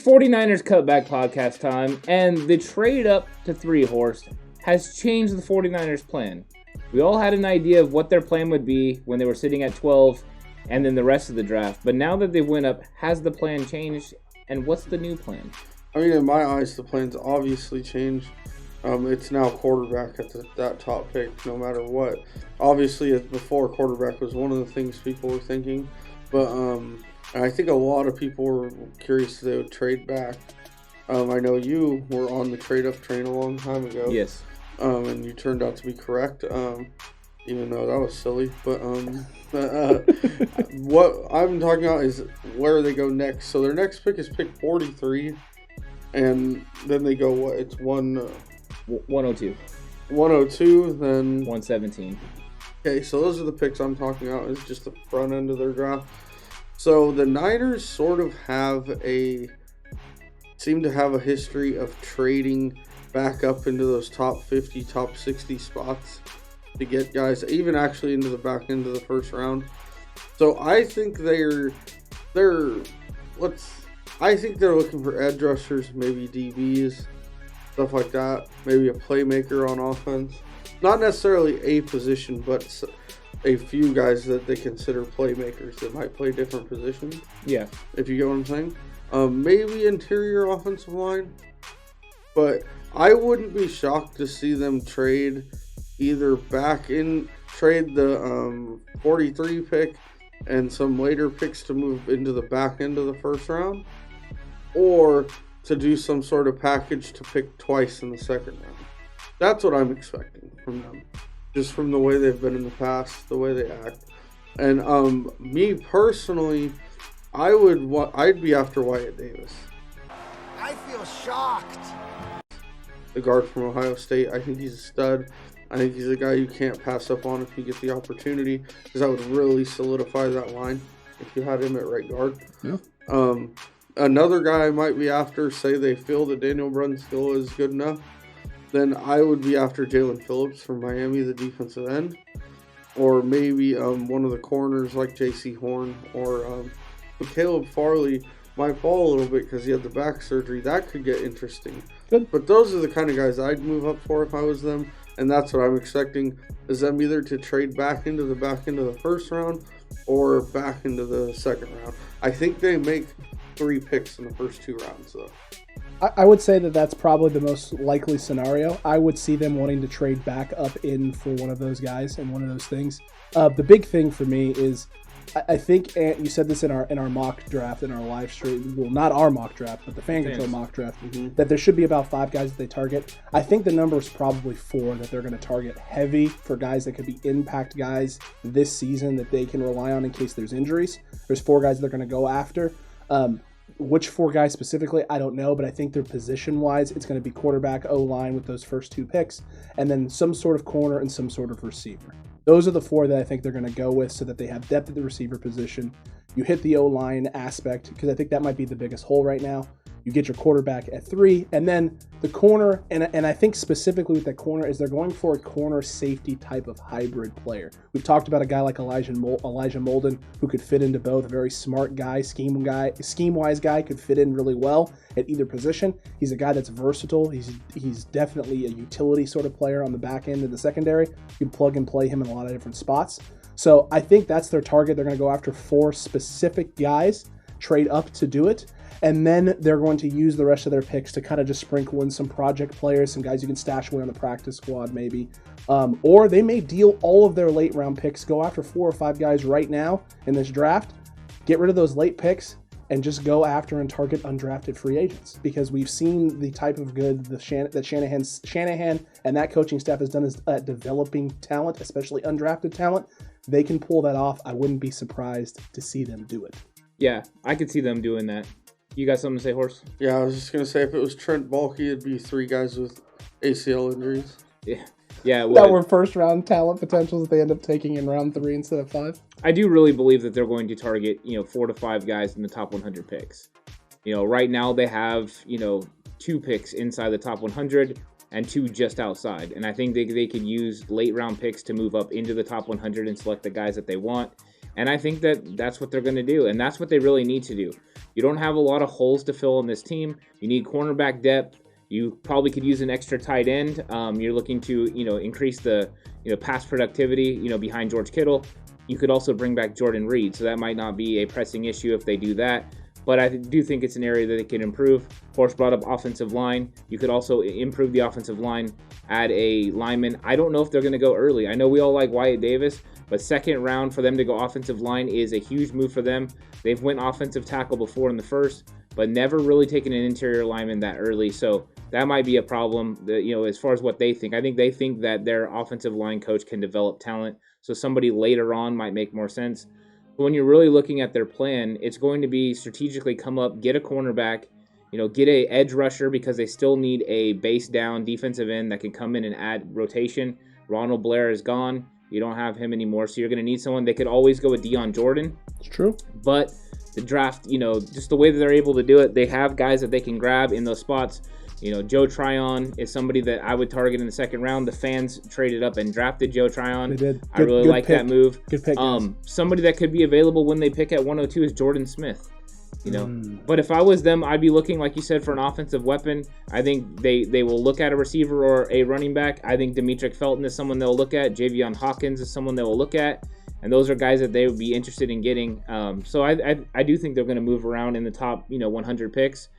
49ers Cutback Podcast time, and the trade up to 3 horse has changed the 49ers plan. We all had an idea of what their plan would be when they were sitting at 12 and then the rest of the draft, but now that they went up, has the plan changed, and what's the new plan? I mean, in my eyes, the plan's obviously changed. It's now quarterback at that top pick, no matter what. Obviously, before, quarterback was one of the things people were thinking, but I think a lot of people were curious if they would trade back. I know you were on the trade-up train a long time ago. Yes. And you turned out to be correct, even though that was silly. But what I'm talking about is where they go next. So their next pick is pick 43, and then they go, what? It's 102. 102, then 117. Okay, so those are the picks I'm talking about. It's just the front end of their draft. So the Niners sort of seem to have a history of trading back up into those top 50, top 60 spots to get guys, even actually into the back end of the first round. So I think they're looking for edge rushers, maybe DBs, stuff like that. Maybe a playmaker on offense. Not necessarily a position, but a few guys that they consider playmakers that might play different positions. Yeah. If you get what I'm saying. Maybe interior offensive line. But I wouldn't be shocked to see them trade the 43 pick and some later picks to move into the back end of the first round, or to do some sort of package to pick twice in the second round. That's what I'm expecting from them, just from the way they've been in the past, the way they act. And me personally, I'd be after Wyatt Davis. I feel shocked. The guard from Ohio State. I think he's a stud. I think he's a guy you can't pass up on if you get the opportunity, because that would really solidify that line if you had him at right guard. Yeah. Another guy I might be after, say they feel that Daniel Brunskill is good enough, then I would be after Jalen Phillips from Miami, the defensive end, or maybe one of the corners like J.C. Horn, or Caleb Farley might fall a little bit because he had the back surgery. That could get interesting. Good. But those are the kind of guys I'd move up for if I was them, and that's what I'm expecting, is them either to trade back into the first round or back into the second round. I think they make 3 picks in the first 2 rounds, though. I would say that that's probably the most likely scenario. I would see them wanting to trade back up in for one of those guys and one of those things. The big thing for me is, I think, and you said this in our mock draft, in our live stream, well, not our mock draft, but the Fan Control mock draft, that there should be about 5 guys that they target. I think the number is probably 4 that they're going to target heavy for guys that could be impact guys this season that they can rely on in case there's injuries. There's 4 guys they're going to go after. Which 4 guys specifically, I don't know, but I think they're position-wise, it's going to be quarterback, O-line with those first 2 picks, and then some sort of corner and some sort of receiver. Those are the 4 that I think they're going to go with so that they have depth at the receiver position. You hit the O-line aspect, because I think that might be the biggest hole right now. You get your quarterback at 3, and then the corner, and I think specifically with that corner is they're going for a corner safety type of hybrid player. We've talked about a guy like Elijah Molden who could fit into both. A very smart guy, scheme-wise guy, could fit in really well at either position. He's a guy that's versatile. He's definitely a utility sort of player on the back end of the secondary. You can plug and play him in a lot of different spots. So I think that's their target. They're going to go after 4 specific guys, trade up to do it. And then they're going to use the rest of their picks to kind of just sprinkle in some project players, some guys you can stash away on the practice squad maybe. Or they may deal all of their late round picks, go after 4 or 5 guys right now in this draft, get rid of those late picks, and just go after and target undrafted free agents. Because we've seen the type of good that Shanahan and that coaching staff has done is developing talent, especially undrafted talent. They can pull that off. I wouldn't be surprised to see them do it. Yeah, I could see them doing that. You got something to say, Horse? Yeah, I was just going to say, if it was Trent Baalke, it'd be 3 guys with ACL injuries. Yeah. That were first-round talent potentials that they end up taking in round 3 instead of 5. I do really believe that they're going to target, 4 to 5 guys in the top 100 picks. Right now they have, 2 picks inside the top 100 and 2 just outside. And I think they could use late-round picks to move up into the top 100 and select the guys that they want. And I think that's what they're going to do, and that's what they really need to do. You don't have a lot of holes to fill in this team. You need cornerback depth. You probably could use an extra tight end. You're looking to, increase the, pass productivity, behind George Kittle. You could also bring back Jordan Reed, so that might not be a pressing issue if they do that. But I do think it's an area that they can improve. Horst brought up offensive line. You could also improve the offensive line, add a lineman. I don't know if they're going to go early. I know we all like Wyatt Davis, but second round for them to go offensive line is a huge move for them. They've went offensive tackle before in the first, but never really taken an interior lineman that early. So that might be a problem, as far as what they think. I think they think that their offensive line coach can develop talent. So somebody later on might make more sense. But when you're really looking at their plan, it's going to be strategically come up, get a cornerback, get a edge rusher because they still need a base down defensive end that can come in and add rotation. Ronald Blair is gone. You don't have him anymore, so you're going to need someone. They could always go with Deion Jordan. It's true. But the draft, just the way that they're able to do it, they have guys that they can grab in those spots. Joe Tryon is somebody that I would target in the second round. The fans traded up and drafted Joe Tryon. They did. I really like that move. Good pick. Somebody that could be available when they pick at 102 is Jordan Smith. But if I was them, I'd be looking, like you said, for an offensive weapon. I think they will look at a receiver or a running back. I think Demetric Felton is someone they'll look at. Javion Hawkins is someone they will look at. And those are guys that they would be interested in getting. So I do think they're going to move around in the top 100 picks.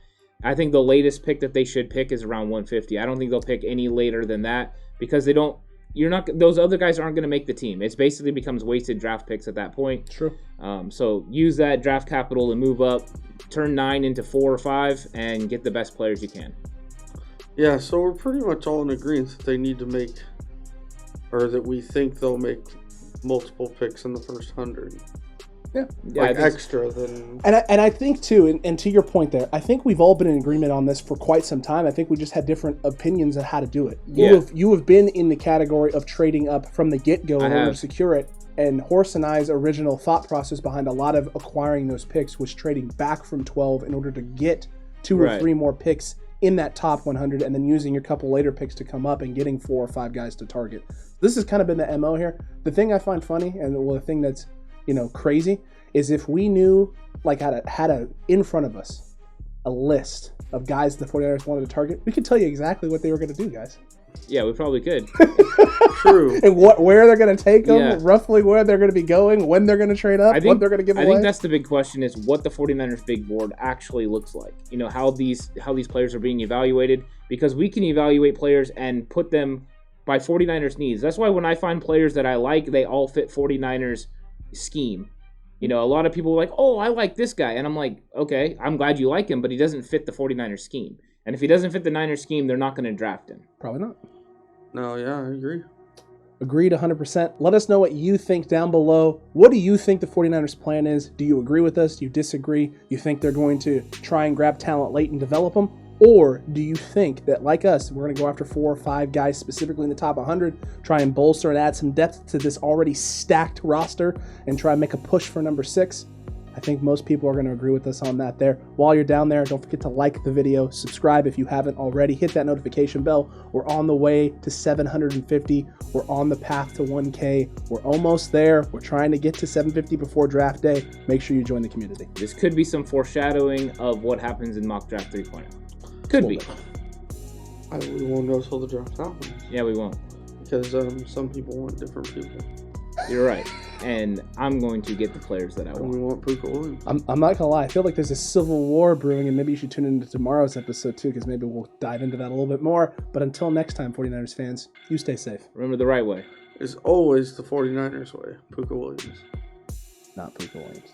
I think the latest pick that they should pick is around 150. I don't think they'll pick any later than that because those other guys aren't going to make the team. It basically becomes wasted draft picks at that point. True. So use that draft capital to move up, turn 9 into 4 or 5, and get the best players you can. Yeah, so we're pretty much all in agreement that they need to make, or that we think they'll make multiple picks in the first 100. Yeah, extra than. And I think too, and to your point there, I think we've all been in agreement on this for quite some time. I think we just had different opinions on how to do it. You have been in the category of trading up from the get-go in order to secure it. And Horst and I's original thought process behind a lot of acquiring those picks was trading back from 12 in order to get 2 or 3 more picks in that top 100, and then using your couple later picks to come up and getting 4 or 5 guys to target. This has kind of been the MO here. The thing I find funny, and the thing that's crazy, is if we knew, had in front of us a list of guys the 49ers wanted to target, we could tell you exactly what they were going to do, guys. Yeah, we probably could. True. And where they're going to take them, roughly where they're going to be going, when they're going to trade up, what they're going to give away. I think that's the big question, is what the 49ers big board actually looks like. How these players are being evaluated, because we can evaluate players and put them by 49ers needs. That's why when I find players that I like, they all fit 49ers scheme. A lot of people are like, oh, I like this guy. And I'm like, okay, I'm glad you like him, but he doesn't fit the 49ers scheme. And if he doesn't fit the Niners scheme, they're not going to draft him. Probably not. No, yeah, I agree. Agreed 100%. Let us know what you think down below. What do you think the 49ers plan is? Do you agree with us? Do you disagree? You think they're going to try and grab talent late and develop them? Or do you think that, like us, we're going to go after 4 or 5 guys specifically in the top 100, try and bolster and add some depth to this already stacked roster, and try and make a push for number 6? I think most people are going to agree with us on that there. While you're down there, don't forget to like the video, subscribe if you haven't already, hit that notification bell. We're on the way to 750. We're on the path to 1K. We're almost there. We're trying to get to 750 before draft day. Make sure you join the community. This could be some foreshadowing of what happens in mock draft 3.0. Could be. We won't know until the draft happens. Yeah, we won't. Because some people want different people. You're right. And I'm going to get the players that I want. We want Puka Williams. I'm not going to lie. I feel like there's a civil war brewing, and maybe you should tune into tomorrow's episode too, because maybe we'll dive into that a little bit more. But until next time, 49ers fans, you stay safe. Remember the right way. Is always the 49ers way. Puka Williams. Not Puka Williams.